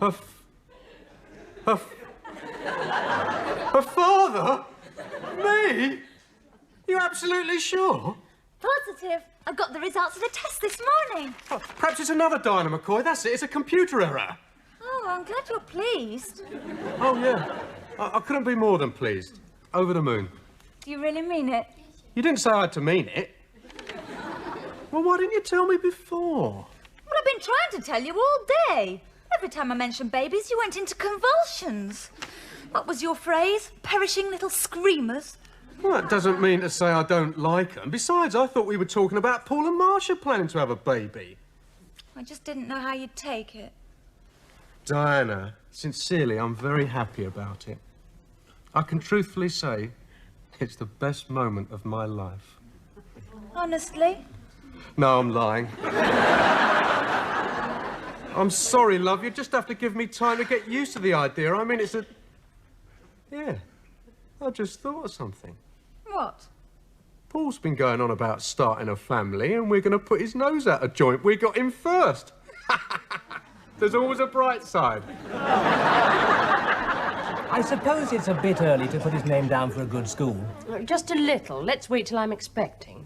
Her father? Me? You absolutely sure? Positive. I got the results of the test this morning. Oh, perhaps it's another Dinah McCoy. That's it. It's a computer error. Oh, I'm glad you're pleased. Oh, yeah. I couldn't be more than pleased. Over the moon. Do you really mean it? You didn't say I had to mean it. Well, why didn't you tell me before? Well, I've been trying to tell you all day. Every time I mentioned babies, you went into convulsions. What was your phrase? Perishing little screamers? Well, that doesn't mean to say I don't like them. Besides, I thought we were talking about Paul and Marcia planning to have a baby. I just didn't know how you'd take it. Diana, sincerely, I'm very happy about it. I can truthfully say it's the best moment of my life. Honestly? No, I'm lying. I'm sorry, love. You just have to give me time to get used to the idea. I mean, it's a... Yeah, I just thought of something. What? Paul's been going on about starting a family and we're going to put his nose out of joint. We got him first. There's always a bright side. I suppose it's a bit early to put his name down for a good school. Just a little. Let's wait till I'm expecting.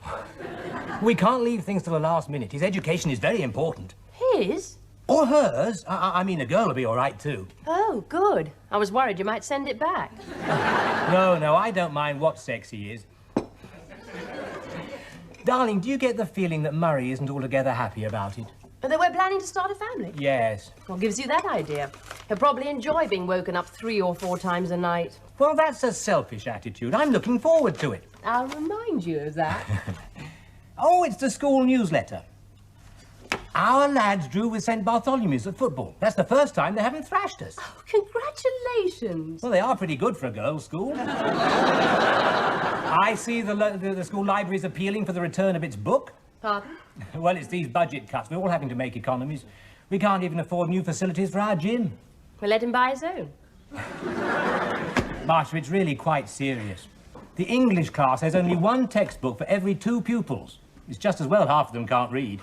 We can't leave things till the last minute. His education is very important. His? Or hers. I mean, a girl will be all right, too. Oh, good. I was worried you might send it back. No, I don't mind what sex he is. Darling, do you get the feeling that Murray isn't altogether happy about it? But that we're planning to start a family? Yes. What gives you that idea? He'll probably enjoy being woken up 3 or 4 times a night. Well, that's a selfish attitude. I'm looking forward to it. I'll remind you of that. Oh, it's the school newsletter. Our lads drew with St. Bartholomew's at football. That's the first time they haven't thrashed us. Oh, congratulations. Well, they are pretty good for a girls' school. I see the school library's appealing for the return of its book. Pardon? Well, it's these budget cuts. We're all having to make economies. We can't even afford new facilities for our gym. We'll let him buy his own. Marcia, it's really quite serious. The English class has only 1 textbook for every 2 pupils. It's just as well half of them can't read.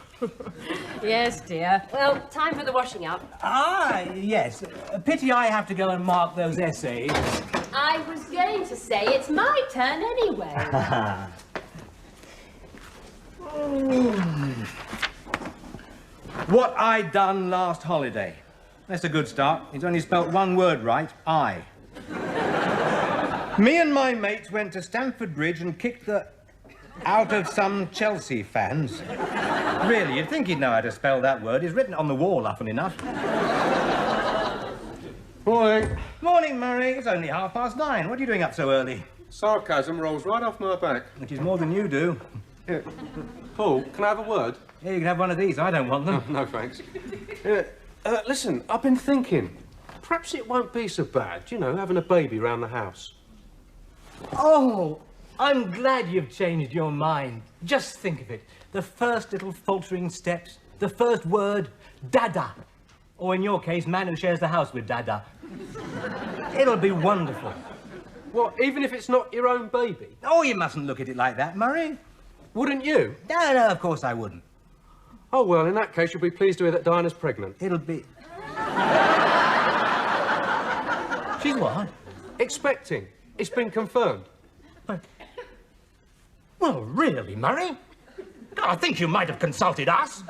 Yes, dear. Well, time for the washing up. Ah, yes. A pity I have to go and mark those essays. I was going to say it's my turn anyway. What I done last holiday. That's a good start. He's only spelt 1 word right, I. Me and my mates went to Stamford Bridge and kicked the... out of some Chelsea fans. Really, you'd think he'd know how to spell that word. He's written it on the wall, often enough. Morning. Morning, Murray. It's only 9:30. What are you doing up so early? Sarcasm rolls right off my back. Which is more than you do. Yeah. Paul, can I have a word? Yeah, you can have one of these. I don't want them. Oh, no, thanks. Listen, I've been thinking. Perhaps it won't be so bad, you know, having a baby round the house. Oh, I'm glad you've changed your mind. Just think of it. The first little faltering steps, the first word, Dada. Or in your case, man who shares the house with Dada. It'll be wonderful. What, even if it's not your own baby? Oh, you mustn't look at it like that, Murray. Wouldn't you? No, of course I wouldn't. Oh, well, in that case, you'll be pleased to hear that Diana's pregnant. It'll be... She's what? Expecting. It's been confirmed. Well, really, Murray? I think you might have consulted us.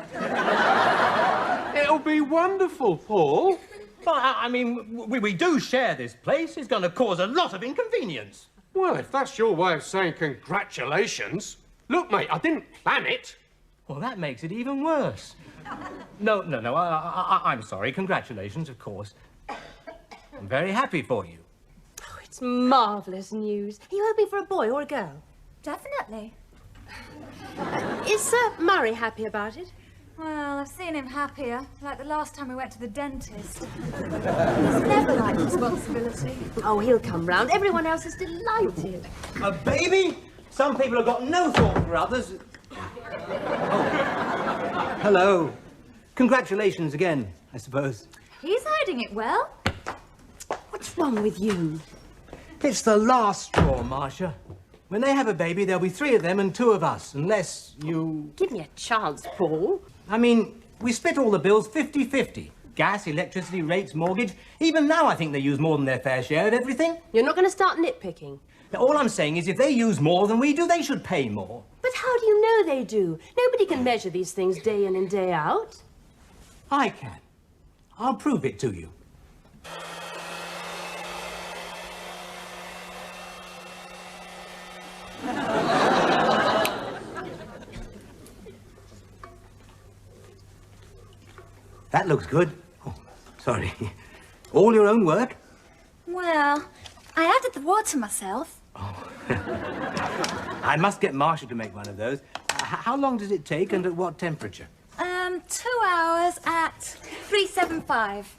It'll be wonderful, Paul. Well, I mean, we do share this place. It's going to cause a lot of inconvenience. Well, if that's your way of saying congratulations... Look, mate, I didn't plan it. Well, that makes it even worse. No, I'm sorry. Congratulations, of course. I'm very happy for you. Oh, it's marvellous news. Are you hoping for a boy or a girl? Definitely. Is Murray happy about it? Well, I've seen him happier, like the last time we went to the dentist. He's never liked responsibility. Oh, he'll come round. Everyone else is delighted. A baby? Some people have got no thought for others. Oh. Hello. Congratulations again, I suppose. He's hiding it well. What's wrong with you? It's the last straw, Marcia. When they have a baby, there'll be 3 of them and 2 of us, unless you... Give me a chance, Paul. I mean, we split all the bills 50-50. Gas, electricity, rates, mortgage. Even now, I think they use more than their fair share of everything. You're not going to start nitpicking. Now, all I'm saying is if they use more than we do, they should pay more. But how do you know they do? Nobody can measure these things day in and day out. I can. I'll prove it to you. That looks good. Oh, sorry. All your own work? Well, I added the water myself. Oh. I must get Marcia to make one of those. How long does it take and at what temperature? 2 hours at 375.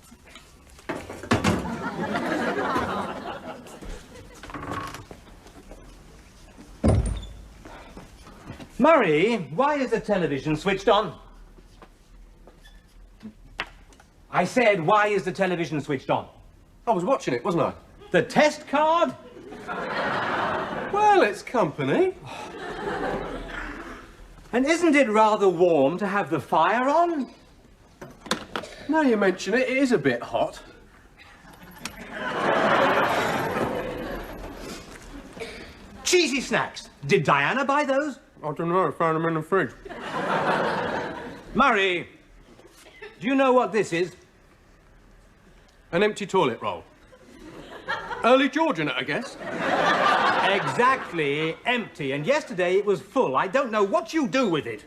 Murray, why is the television switched on? I said, why is the television switched on? I was watching it, wasn't I? The test card? Well, it's company. And isn't it rather warm to have the fire on? Now you mention it, it is a bit hot. Cheesy snacks. Did Diana buy those? I don't know, I found them in the fridge. Murray, do you know what this is? An empty toilet roll. Early George in it, I guess. Exactly, empty. And yesterday it was full. I don't know what you do with it.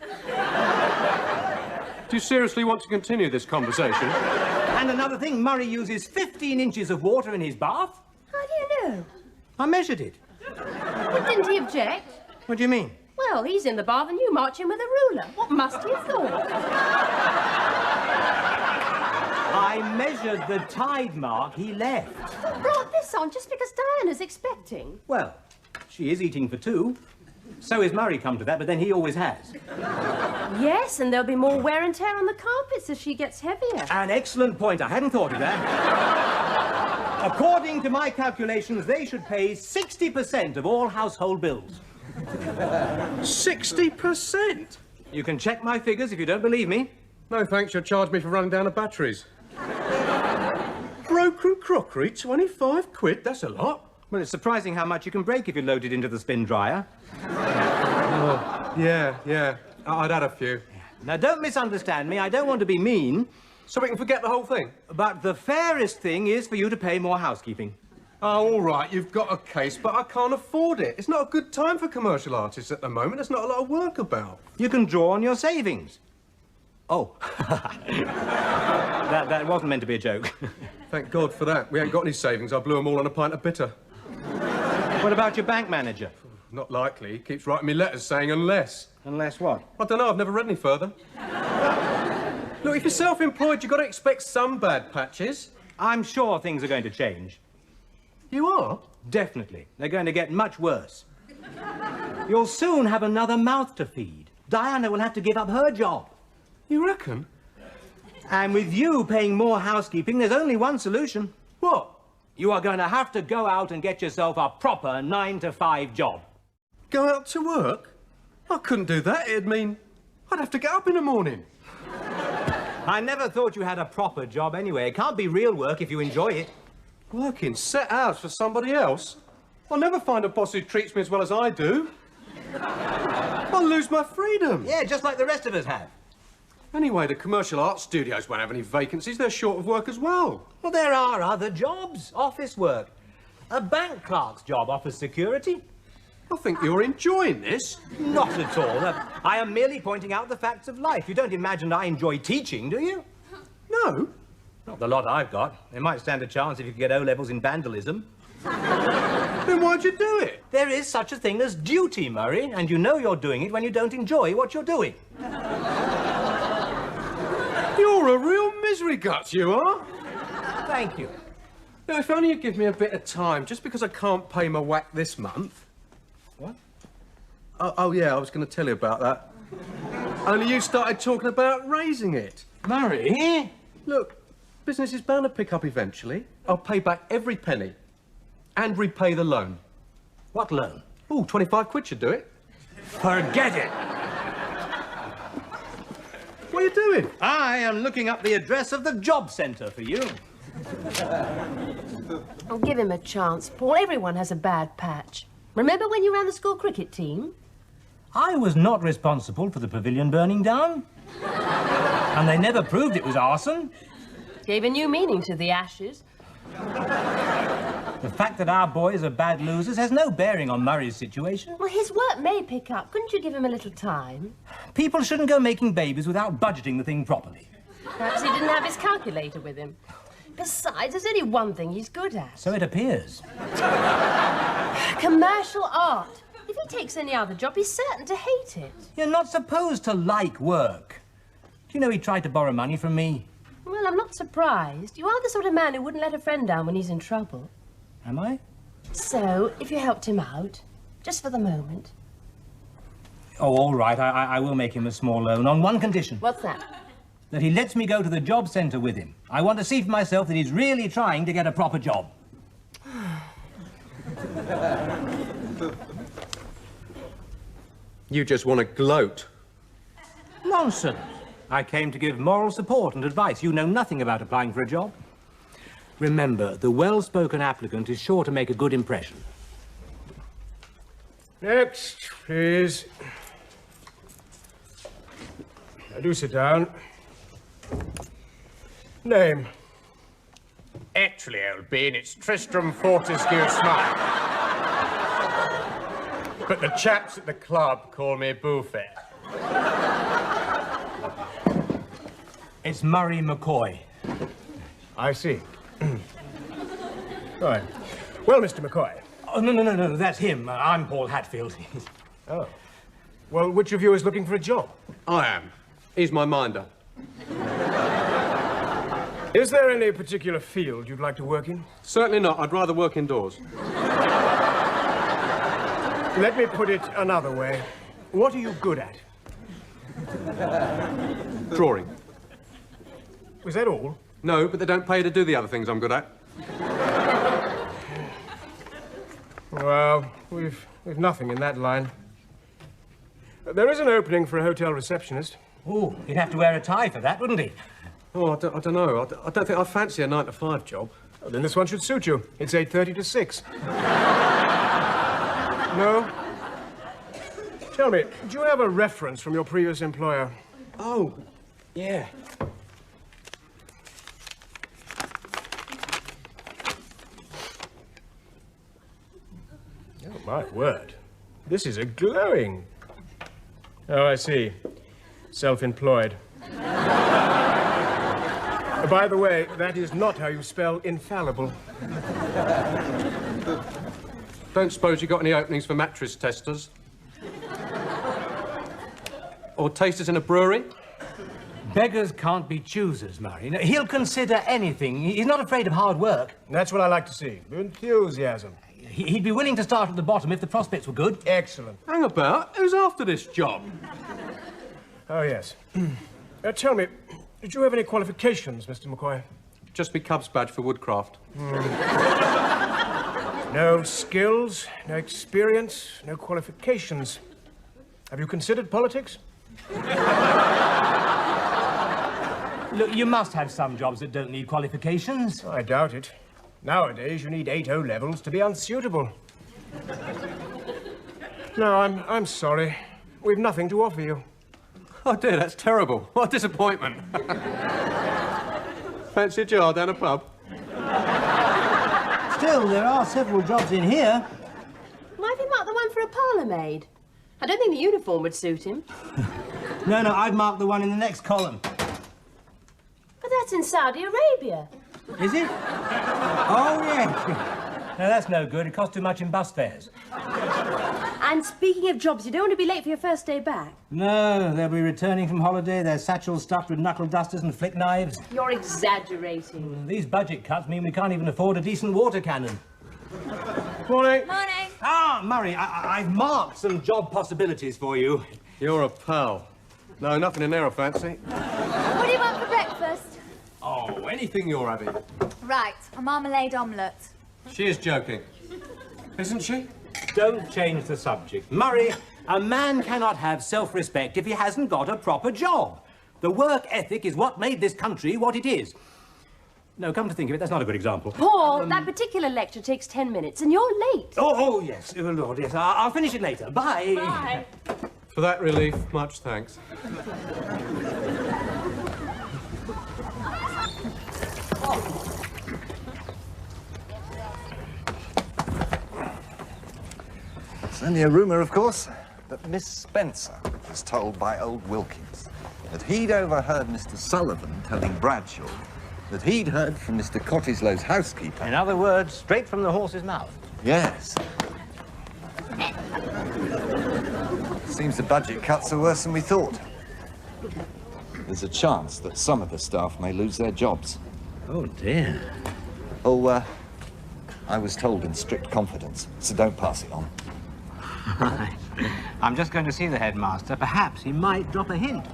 Do you seriously want to continue this conversation? And another thing, Murray uses 15 inches of water in his bath. How do you know? I measured it. But didn't he object? What do you mean? Well, he's in the bath and you march in with a ruler. What must he have thought? I measured the tide mark he left. Who brought this on just because Diana's expecting? Well, she is eating for two. So is Murray, come to that, but then he always has. Yes, and there'll be more wear and tear on the carpets as she gets heavier. An excellent point. I hadn't thought of that. According to my calculations, they should pay 60% of all household bills. 60%? You can check my figures if you don't believe me. No, thanks, you'll charge me for running down the batteries. Broken crockery, 25 quid, that's a lot. Well, it's surprising how much you can break if you load it into the spin dryer. Oh, yeah, I'd had a few. Now, don't misunderstand me. I don't want to be mean. So we can forget the whole thing? But the fairest thing is for you to pay more housekeeping. Oh, all right, you've got a case, but I can't afford it. It's not a good time for commercial artists at the moment. There's not a lot of work about. You can draw on your savings. Oh. that wasn't meant to be a joke. Thank God for that. We ain't got any savings. I blew them all on a pint of bitter. What about your bank manager? Not likely. He keeps writing me letters saying unless. Unless what? I don't know. I've never read any further. Look, if you're self-employed, you've got to expect some bad patches. I'm sure things are going to change. You are? Definitely. They're going to get much worse. You'll soon have another mouth to feed. Diana will have to give up her job. You reckon? And with you paying more housekeeping, there's only one solution. What? You are going to have to go out and get yourself a proper 9-to-5 job. Go out to work? I couldn't do that. It'd mean I'd have to get up in the morning. I never thought you had a proper job anyway. It can't be real work if you enjoy it. Working set hours for somebody else? I'll never find a boss who treats me as well as I do. I'll lose my freedom. Yeah, just like the rest of us have. Anyway, the commercial art studios won't have any vacancies. They're short of work as well. Well, there are other jobs. Office work. A bank clerk's job offers security. I think you're enjoying this. Not at all. I am merely pointing out the facts of life. You don't imagine I enjoy teaching, do you? No. Not the lot I've got. They might stand a chance if you could get O-levels in vandalism. Then why'd you do it? There is such a thing as duty, Murray, and you know you're doing it when you don't enjoy what you're doing. You're a real misery guts, you are. Thank you. Now, if only you'd give me a bit of time, just because I can't pay my whack this month. What? Oh, yeah, I was going to tell you about that. Only you started talking about raising it. Murray? Look, business is bound to pick up eventually. I'll pay back every penny. And repay the loan. What loan? Oh, 25 quid should do it. Forget it. What are you doing? I am looking up the address of the job centre for you. Oh, give him a chance, Paul. Everyone has a bad patch. Remember when you ran the school cricket team? I was not responsible for the pavilion burning down. And they never proved it was arson. Gave a new meaning to the ashes. The fact that our boys are bad losers has no bearing on Murray's situation. Well, his work may pick up. Couldn't you give him a little time? People shouldn't go making babies without budgeting the thing properly. Perhaps he didn't have his calculator with him. Besides, there's only one thing he's good at. So it appears. Commercial art. If he takes any other job, he's certain to hate it. You're not supposed to like work. Do you know he tried to borrow money from me? Well, I'm not surprised. You are the sort of man who wouldn't let a friend down when he's in trouble. Am I? So, if you helped him out, just for the moment. Oh, all right. I will make him a small loan on one condition. What's that? That he lets me go to the job centre with him. I want to see for myself that he's really trying to get a proper job. You just want to gloat. Nonsense. I came to give moral support and advice. You know nothing about applying for a job. Remember, the well-spoken applicant is sure to make a good impression. Next, please. Now, do sit down. Name? Actually, old bean, it's Tristram Fortescue Smythe. But the chaps at the club call me Buffet. It's Murray McCoy. I see. Right. Well, Mr. McCoy. Oh, no, that's him. I'm Paul Hatfield. Oh. Well, which of you is looking for a job? I am. He's my minder. Is there any particular field you'd like to work in? Certainly not. I'd rather work indoors. Let me put it another way. What are you good at? Drawing. Was that all? No, but they don't pay to do the other things I'm good at. Well, we've nothing in that line. There is an opening for a hotel receptionist. Oh, he'd have to wear a tie for that, wouldn't he? Oh, I don't know. I don't think I fancy a 9-to-5 job. Well, then this one should suit you. It's 8:30 to 6. No? Tell me, do you have a reference from your previous employer? Oh, yeah. Oh, my word. This is a glowing. Oh, I see. Self-employed. By the way, that is not how you spell infallible. Don't suppose you got any openings for mattress testers? Or tasters in a brewery? Beggars can't be choosers, Murray. No, he'll consider anything. He's not afraid of hard work. That's what I like to see. Enthusiasm. He'd be willing to start at the bottom if the prospects were good. Excellent. Hang about. Who's after this job? Oh, yes. Tell me, did you have any qualifications, Mr. McCoy? Just be Cubs badge for woodcraft. No skills, no experience, no qualifications. Have you considered politics? Look, you must have some jobs that don't need qualifications. I doubt it. Nowadays, you need 8 O-levels to be unsuitable. No, I'm sorry. We've nothing to offer you. Oh, dear, that's terrible. What a disappointment. Fancy a jar down a pub? Still, there are several jobs in here. Why have you marked the one for a parlour maid? I don't think the uniform would suit him. No, I'd mark the one in the next column. But that's in Saudi Arabia. Is it? Oh, yes. No, that's no good. It costs too much in bus fares. And speaking of jobs, you don't want to be late for your first day back. No, they'll be returning from holiday, their satchels stuffed with knuckle dusters and flick knives. You're exaggerating. These budget cuts mean we can't even afford a decent water cannon. Morning. Morning. Ah, Murray, I've marked some job possibilities for you. You're a pal. No, nothing in there, I fancy. What do you want for breakfast? Oh, anything you're having. Right, a marmalade omelette. She is joking. Isn't she? Don't change the subject. Murray, a man cannot have self-respect if he hasn't got a proper job. The work ethic is what made this country what it is. No, come to think of it, that's not a good example. Paul, that particular lecture takes 10 minutes and you're late. Oh, yes. Oh, Lord, yes. I'll finish it later. Bye. Bye. For that relief, much thanks. It's only a rumour, of course, that Miss Spencer was told by old Wilkins that he'd overheard Mr. Sullivan telling Bradshaw that he'd heard from Mr. Cottieslow's housekeeper. In other words, straight from the horse's mouth. Yes. Seems the budget cuts are worse than we thought. There's a chance that some of the staff may lose their jobs. Oh, dear. Oh, I was told in strict confidence, so don't pass it on. Right. I'm just going to see the headmaster. Perhaps he might drop a hint.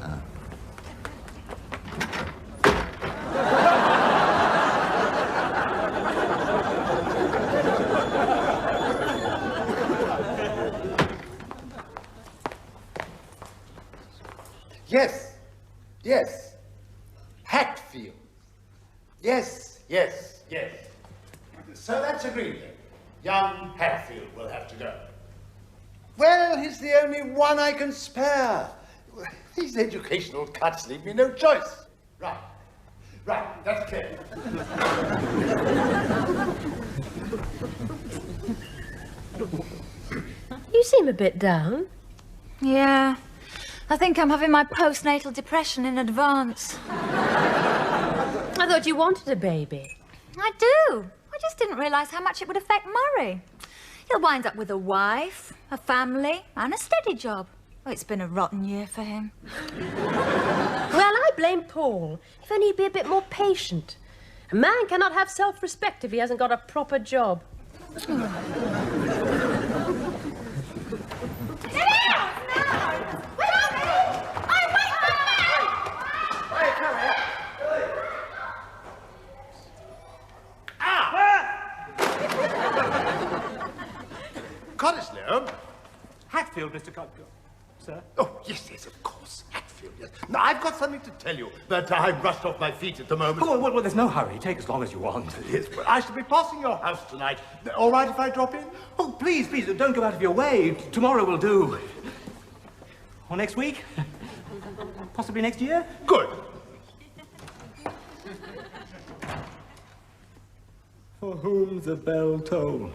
Yes, yes. Hatfield. Yes, yes, yes. So that's agreed then. Young Hatfield will have to go. Well, he's the only one I can spare. These educational cuts leave me no choice. Right, right, that's clear. You seem a bit down. Yeah. I think I'm having my postnatal depression in advance. I thought you wanted a baby. I do. I just didn't realise how much it would affect Murray. He'll wind up with a wife, a family, and a steady job. Oh, it's been a rotten year for him. Well, I blame Paul. If only he'd be a bit more patient. A man cannot have self-respect if he hasn't got a proper job. Cottesloe? Hatfield, Mr. Cutler. Sir? Oh, yes, yes, of course. Hatfield, yes. Now, I've got something to tell you, but I'm rushed off my feet at the moment. Oh, well, there's no hurry. Take as long as you want. Yes, but I shall be passing your house tonight. All right if I drop in? Oh, please, please, don't go out of your way. Tomorrow will do. Or next week? Possibly next year? Good. For whom the bell tolls.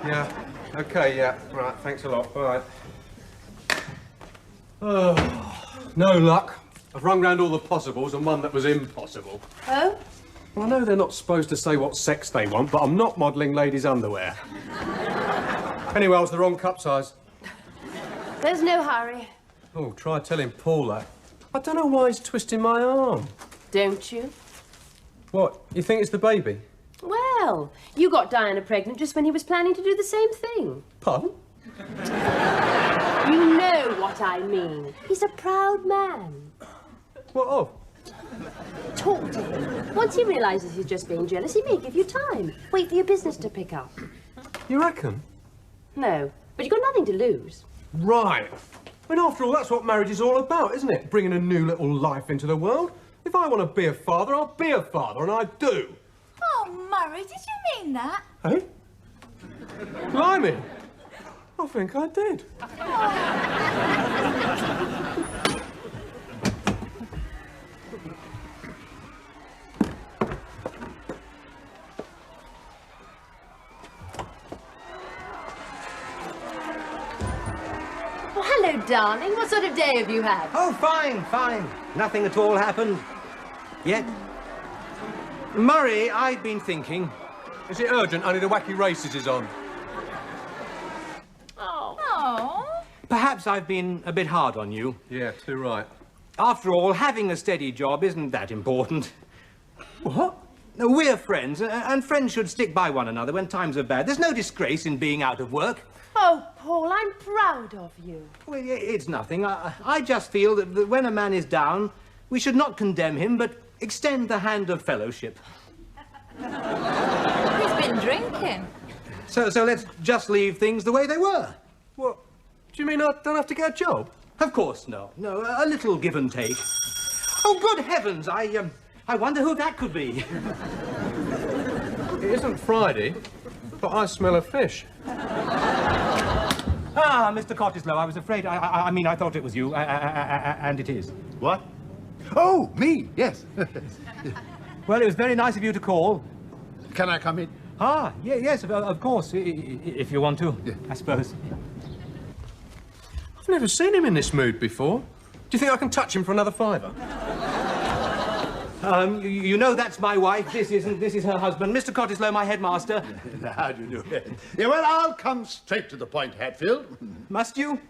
Yeah. Okay, yeah. Right, thanks a lot. All right. Oh, no luck. I've rung round all the possibles and one that was impossible. Oh? Well, I know they're not supposed to say what sex they want, but I'm not modelling ladies' underwear. Anyway, I was the wrong cup size. There's no hurry. Oh, try telling Paul that. I don't know why he's twisting my arm. Don't you? What, you think it's the baby? Well, you got Diana pregnant just when he was planning to do the same thing. Pardon? You know what I mean. He's a proud man. What of? Talk to him. Once he realises he's just being jealous, he may give you time. Wait for your business to pick up. You reckon? No, but you've got nothing to lose. Right. I mean, after all, that's what marriage is all about, isn't it? Bringing a new little life into the world. If I want to be a father, I'll be a father, and I do. Oh, Murray, did you mean that? Hey? Blimey. I think I did. Well, hello, darling. What sort of day have you had? Oh, fine, fine. Nothing at all happened yet. Murray, I've been thinking. Is it urgent? Only the wacky races is on. Oh. Perhaps I've been a bit hard on you. Yeah, too right. After all, having a steady job isn't that important. What? No, we're friends, and friends should stick by one another when times are bad. There's no disgrace in being out of work. Oh, Paul, I'm proud of you. Well, it's nothing. I just feel that when a man is down, we should not condemn him, but extend the hand of fellowship. He's been drinking. So let's just leave things the way they were. What? Do you mean I don't have to get a job? Of course, no. No, a little give and take. Oh, good heavens! I wonder who that could be. It isn't Friday, but I smell a fish. Ah, Mr. Cottesloe, I was afraid. I mean, I thought it was you, and it is. What? Oh, me, yes. Well, it was very nice of you to call. Can I come in? Ah, yes, of course, if you want to, I suppose. I've never seen him in this mood before. Do you think I can touch him for another £5? You know that's my wife. This is her husband, Mr. Cottesloe, my headmaster. How do you do? Yeah, well, I'll come straight to the point, Hatfield. Must you?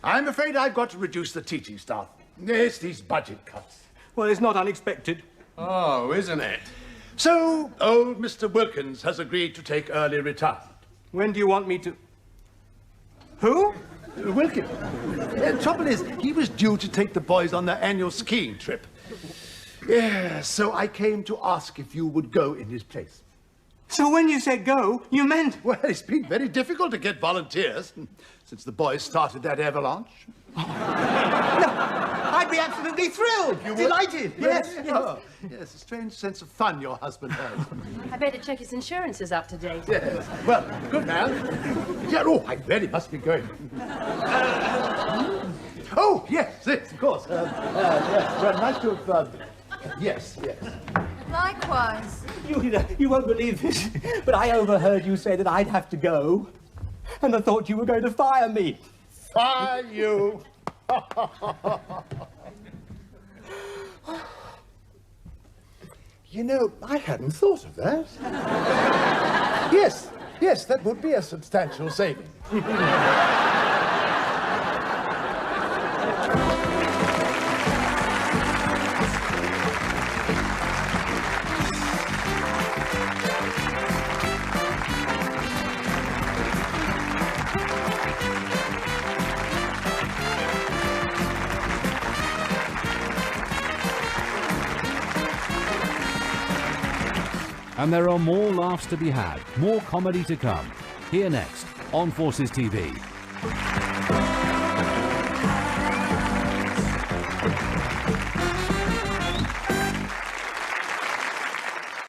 I'm afraid I've got to reduce the teaching staff. Yes, these budget cuts. Well, it's not unexpected. Oh, isn't it? So, old Mr. Wilkins has agreed to take early retirement. When do you want me to... Who? Wilkins. The trouble is, he was due to take the boys on their annual skiing trip. Yeah, so I came to ask if you would go in his place. So when you said go, you meant... Well, it's been very difficult to get volunteers since the boys started that avalanche. No, I'd be absolutely thrilled, delighted. Yes. Oh, yes, a strange sense of fun your husband has. I better check his insurance is up to date. Yes. Well, good man. Yeah, oh, I really must be going. Oh, yes, of course. Yes, well, nice to have... yes. Likewise. You won't believe this, but I overheard you say that I'd have to go, and I thought you were going to fire me. Fire you. You know, I hadn't thought of that. Yes, that would be a substantial saving. And there are more laughs to be had, more comedy to come. Here next on Forces TV.